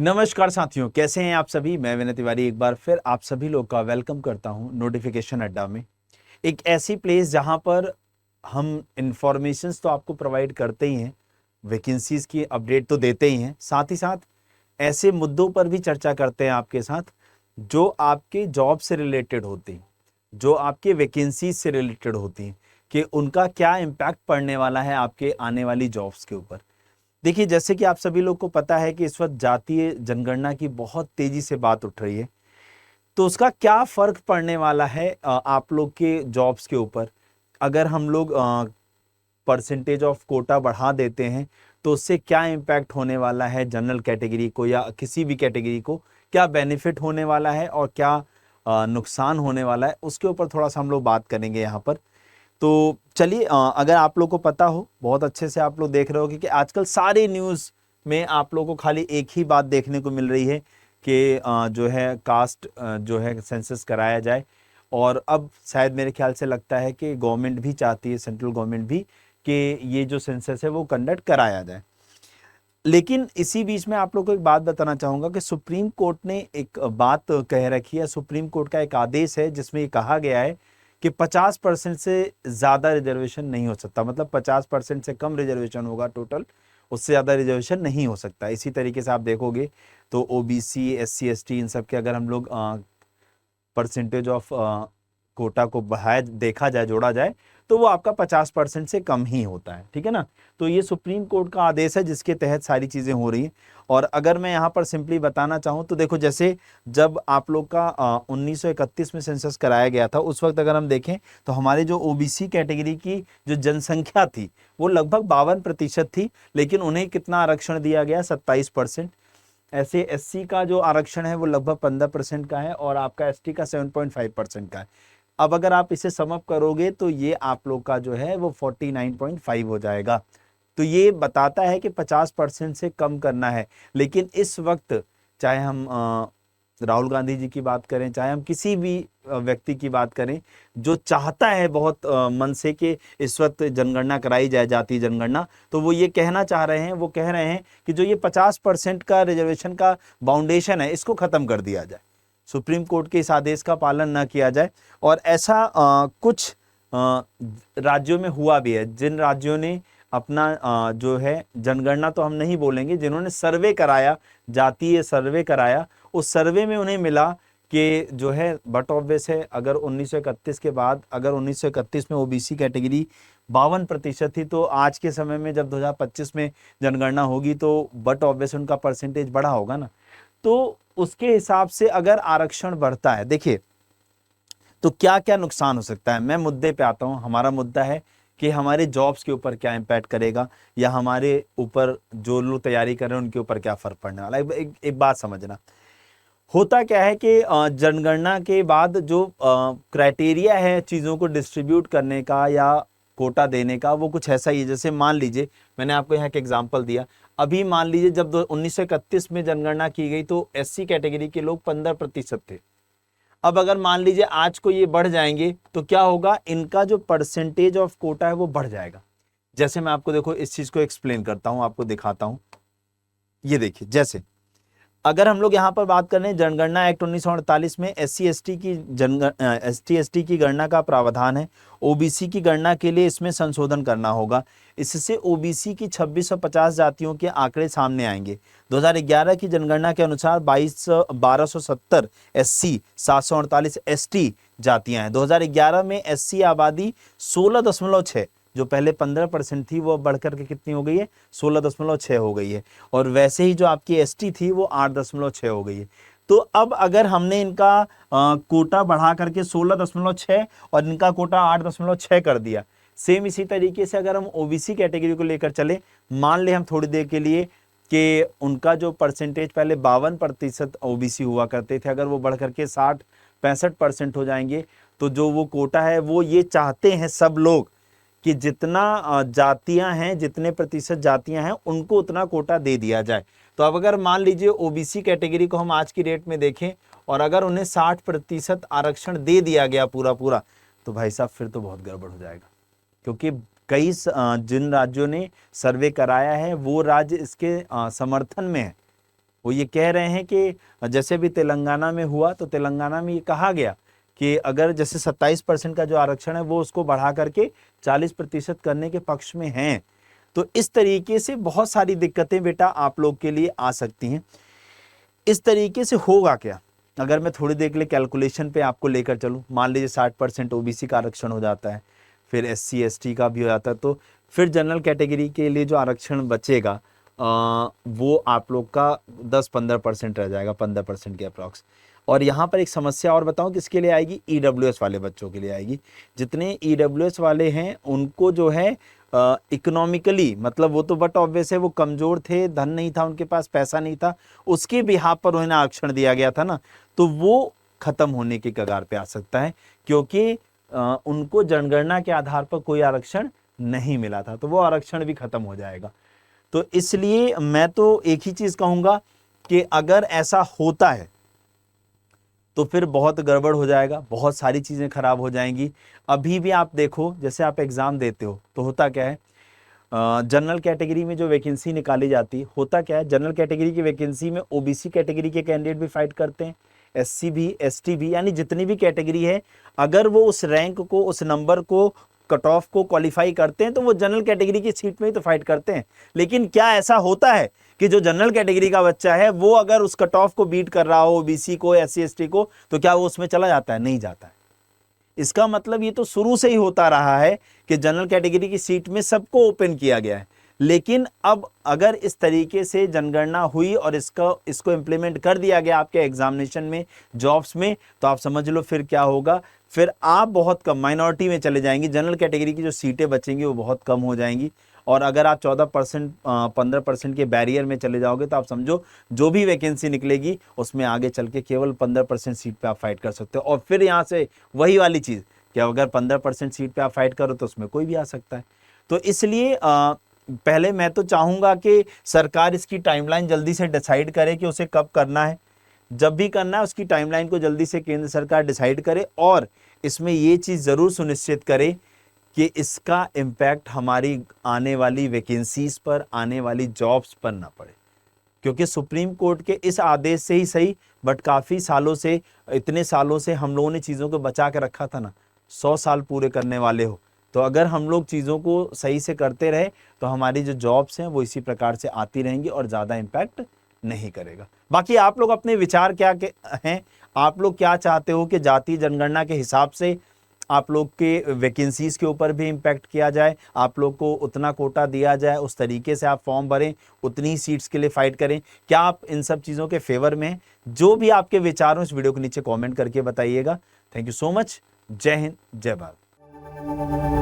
नमस्कार साथियों, कैसे हैं आप सभी। मैं विनय तिवारी एक बार फिर आप सभी लोग का वेलकम करता हूं नोटिफिकेशन अड्डा में। एक ऐसी प्लेस जहां पर हम इंफॉर्मेशंस तो आपको प्रोवाइड करते ही हैं, वैकेंसीज की अपडेट तो देते ही हैं, साथ ही साथ ऐसे मुद्दों पर भी चर्चा करते हैं आपके साथ जो आपके जॉब से रिलेटेड होती हैं, जो आपके वैकेंसीज से रिलेटेड होती हैं, कि उनका क्या इम्पैक्ट पड़ने वाला है आपके आने वाली जॉब्स के ऊपर। देखिए, जैसे कि आप सभी लोग को पता है कि इस वक्त जातीय जनगणना की बहुत तेजी से बात उठ रही है, तो उसका क्या फर्क पड़ने वाला है आप लोग के जॉब्स के ऊपर। अगर हम लोग परसेंटेज ऑफ कोटा बढ़ा देते हैं तो उससे क्या इम्पैक्ट होने वाला है जनरल कैटेगरी को या किसी भी कैटेगरी को, क्या बेनिफिट होने वाला है और क्या नुकसान होने वाला है, उसके ऊपर थोड़ा सा हम लोग बात करेंगे यहाँ पर। तो चलिए, अगर आप लोग को पता हो, बहुत अच्छे से आप लोग देख रहे हो कि आजकल सारे न्यूज़ में आप लोग को खाली एक ही बात देखने को मिल रही है कि जो है कास्ट जो है सेंसस कराया जाए। और अब शायद मेरे ख्याल से लगता है कि गवर्नमेंट भी चाहती है, सेंट्रल गवर्नमेंट भी, कि ये जो सेंसस है वो कंडक्ट कराया जाए। लेकिन इसी बीच में आप लोग को एक बात बताना चाहूँगा कि सुप्रीम कोर्ट ने एक बात कह रखी है। सुप्रीम कोर्ट का एक आदेश है जिसमें ये कहा गया है कि 50% से ज़्यादा रिजर्वेशन नहीं हो सकता, मतलब 50% से कम रिजर्वेशन होगा टोटल, उससे ज़्यादा रिजर्वेशन नहीं हो सकता। इसी तरीके से आप देखोगे तो ओबीसी, एससी, एसटी, इन सब के अगर हम लोग परसेंटेज ऑफ कोटा को बढ़ाया देखा जाए, जोड़ा जाए, तो वो आपका 50% से कम ही होता है। ठीक है ना। तो ये सुप्रीम कोर्ट का आदेश है जिसके तहत सारी चीज़ें हो रही हैं। और अगर मैं यहाँ पर सिंपली बताना चाहूँ तो देखो, जैसे जब आप लोग का 1931 में सेंसस कराया गया था, उस वक्त अगर हम देखें तो हमारे जो ओबीसी कैटेगरी की जो जनसंख्या थी वो लगभग 52% थी, लेकिन उन्हें कितना आरक्षण दिया गया, 27%। ऐसे एससी का जो आरक्षण है वो लगभग 15% का है और आपका एसटी का 7.5% का है। अब अगर आप इसे सम अप करोगे तो ये आप लोग का जो है वो 49.5 हो जाएगा। तो ये बताता है कि 50% से कम करना है। लेकिन इस वक्त चाहे हम राहुल गांधी जी की बात करें, चाहे हम किसी भी व्यक्ति की बात करें जो चाहता है बहुत मन से कि इस वक्त जनगणना कराई जाए, जातीय जनगणना, तो वो ये कहना चाह रहे हैं, वो कह रहे हैं कि जो ये 50% का रिजर्वेशन का बाउंडेशन है इसको खत्म कर दिया जाए, सुप्रीम कोर्ट के इस आदेश का पालन न किया जाए। और ऐसा कुछ राज्यों में हुआ भी है, जिन राज्यों ने अपना जो है जनगणना तो हम नहीं बोलेंगे, जिन्होंने सर्वे कराया, जातीय सर्वे कराया, उस सर्वे में उन्हें मिला कि जो है बट ऑब्वियस है, अगर 1931 के बाद, अगर 1931 में ओबीसी कैटेगरी 52% थी, तो आज के समय में जब 2025 में जनगणना होगी तो बट ऑब्वियस उनका परसेंटेज बढ़ा होगा ना। तो उसके हिसाब से अगर आरक्षण बढ़ता है, देखिए, तो क्या क्या नुकसान हो सकता है। मैं मुद्दे पे आता हूं। हमारा मुद्दा है कि हमारे जॉब्स के ऊपर क्या इम्पैक्ट करेगा, या हमारे ऊपर जो लोग तैयारी कर रहे हैं उनके ऊपर क्या फर्क पड़ने वाला है। एक बात समझना, होता क्या है कि जनगणना के बाद जो क्राइटेरिया है चीज़ों को डिस्ट्रीब्यूट करने का या कोटा देने का, वो कुछ ऐसा ही है। जैसे मान लीजिए, मैंने आपको यहाँ एक एग्जांपल दिया। अभी मान लीजिए जब 1931 में जनगणना की गई तो एससी कैटेगरी के लोग 15% थे। अब अगर मान लीजिए आज को ये बढ़ जाएंगे तो क्या होगा, इनका जो परसेंटेज ऑफ कोटा है वो बढ़ जाएगा। जैसे मैं आपको देखो इस चीज को एक्सप्लेन करता हूं, आपको दिखाता हूं। ये देखिए, जैसे अगर हम लोग यहाँ पर बात करें, जनगणना एक्ट 1948 में एससी एसटी की गणना का प्रावधान है। ओबीसी की गणना के लिए इसमें संशोधन करना होगा। इससे ओबीसी की 2650 जातियों के आंकड़े सामने आएंगे। 2011 की जनगणना के अनुसार 1270 एससी, 748 एसटी जातियां हैं। 2011 में एससी आबादी 16.6, जो पहले 15% थी वो बढ़कर के कितनी हो गई है, 16.6 हो गई है। और वैसे ही जो आपकी एसटी थी वो 8.6 हो गई है। तो अब अगर हमने इनका कोटा बढ़ा करके 16.6 और इनका कोटा 8.6 कर दिया, सेम इसी तरीके से अगर हम ओबीसी कैटेगरी को लेकर चले, मान ले हम थोड़ी देर के लिए कि उनका जो परसेंटेज पहले 52% ओबीसी हुआ करते थे, अगर वो बढ़ करके 60-65% हो जाएंगे, तो जो वो कोटा है वो ये चाहते हैं सब लोग कि जितना जातियां हैं, जितने प्रतिशत जातियां हैं उनको उतना कोटा दे दिया जाए। तो अब अगर मान लीजिए ओबीसी कैटेगरी को हम आज की डेट में देखें और अगर उन्हें 60% आरक्षण दे दिया गया पूरा पूरा, तो भाई साहब फिर तो बहुत गड़बड़ हो जाएगा। क्योंकि जिन राज्यों ने सर्वे कराया है वो राज्य इसके समर्थन में है। वो ये कह रहे हैं कि जैसे भी तेलंगाना में हुआ, तो तेलंगाना में ये कहा गया कि अगर जैसे 27% का जो आरक्षण है वो उसको बढ़ा करके 40% करने के पक्ष में हैं। तो इस तरीके से बहुत सारी दिक्कतें बेटा आप लोग के लिए आ सकती हैं। इस तरीके से होगा क्या, अगर मैं थोड़ी देर के लिए कैलकुलेशन पे आपको लेकर चलूं, मान लीजिए 60% ओबीसी का आरक्षण हो जाता है, फिर एससी एसटी का भी हो जाता है, तो फिर जनरल कैटेगरी के लिए जो आरक्षण बचेगा वो आप लोग का 10-15% रह जाएगा, 15% के अप्रॉक्स। और यहाँ पर एक समस्या और बताऊं किसके लिए आएगी, ईडब्ल्यूएस वाले बच्चों के लिए आएगी। जितने ईडब्ल्यूएस वाले हैं उनको जो है इकोनॉमिकली, मतलब वो तो बट ऑब्वियस है वो कमजोर थे, धन नहीं था उनके पास, पैसा नहीं था, उसके बिहाफ पर उन्हें आरक्षण दिया गया था ना, तो वो खत्म होने के कगार पे आ सकता है, क्योंकि उनको जनगणना के आधार पर कोई आरक्षण नहीं मिला था, तो वो आरक्षण भी खत्म हो जाएगा। तो इसलिए मैं तो एक ही चीज कहूंगा कि अगर ऐसा होता है तो फिर बहुत गड़बड़ हो जाएगा, बहुत सारी चीजें खराब हो जाएंगी। अभी भी आप देखो, जैसे आप एग्जाम देते हो तो होता क्या है, जनरल कैटेगरी में जो वैकेंसी निकाली जाती है, होता क्या है, जनरल कैटेगरी की वैकेंसी में ओबीसी कैटेगरी के कैंडिडेट भी फाइट करते हैं, एससी भी, एसटी भी, यानी जितनी भी कैटेगरी है, अगर वो उस रैंक को, उस नंबर को, कट ऑफ को क्वालिफाई करते हैं तो वो जनरल कैटेगरी की सीट में ही तो फाइट करते हैं। लेकिन क्या ऐसा होता है कि जो जनरल कैटेगरी का बच्चा है वो अगर उस कट ऑफ को बीट कर रहा हो, ओबीसी को, एससी एसटी को, तो क्या वो उसमें चला जाता है? नहीं जाता है। इसका मतलब ये तो शुरू से ही होता रहा है कि जनरल कैटेगरी की सीट में सबको ओपन किया गया है। लेकिन अब अगर इस तरीके से जनगणना हुई और इसको इम्प्लीमेंट कर दिया गया आपके एग्जामिनेशन में, जॉब्स में, तो आप समझ लो फिर क्या होगा, फिर आप बहुत कम माइनॉरिटी में चले जाएंगी, जनरल कैटेगरी की जो सीटें बचेंगी वो बहुत कम हो जाएंगी। और अगर आप 14% 15% के बैरियर में चले जाओगे तो आप समझो जो भी वैकेंसी निकलेगी उसमें आगे चल के केवल 15% सीट पे आप फाइट कर सकते हो। और फिर यहाँ से वही वाली चीज़ कि अगर 15% सीट पे आप फाइट करो तो उसमें कोई भी आ सकता है। तो इसलिए पहले मैं तो चाहूँगा कि सरकार इसकी टाइमलाइन जल्दी से डिसाइड करे कि उसे कब करना है। जब भी करना है उसकी टाइमलाइन को जल्दी से केंद्र सरकार डिसाइड करे, और इसमें ये चीज़ ज़रूर सुनिश्चित करे कि इसका इम्पैक्ट हमारी आने वाली वैकेंसीज पर, आने वाली जॉब्स पर ना पड़े। क्योंकि सुप्रीम कोर्ट के इस आदेश से ही सही, बट काफ़ी सालों से, इतने सालों से हम लोगों ने चीज़ों को बचा के रखा था ना, 100 साल पूरे करने वाले हो, तो अगर हम लोग चीज़ों को सही से करते रहे तो हमारी जो जॉब्स हैं वो इसी प्रकार से आती रहेंगी और ज़्यादा इम्पैक्ट नहीं करेगा। बाकी आप लोग अपने विचार क्या हैं, आप लोग क्या चाहते हो कि जातीय जनगणना के हिसाब से आप लोग के वैकेंसीज के ऊपर भी इम्पैक्ट किया जाए, आप लोग को उतना कोटा दिया जाए, उस तरीके से आप फॉर्म भरें, उतनी ही सीट्स के लिए फाइट करें? क्या आप इन सब चीज़ों के फेवर में हैं? जो भी आपके विचार हो इस वीडियो के नीचे कमेंट करके बताइएगा। Thank you so much. जय हिंद, जय भारत।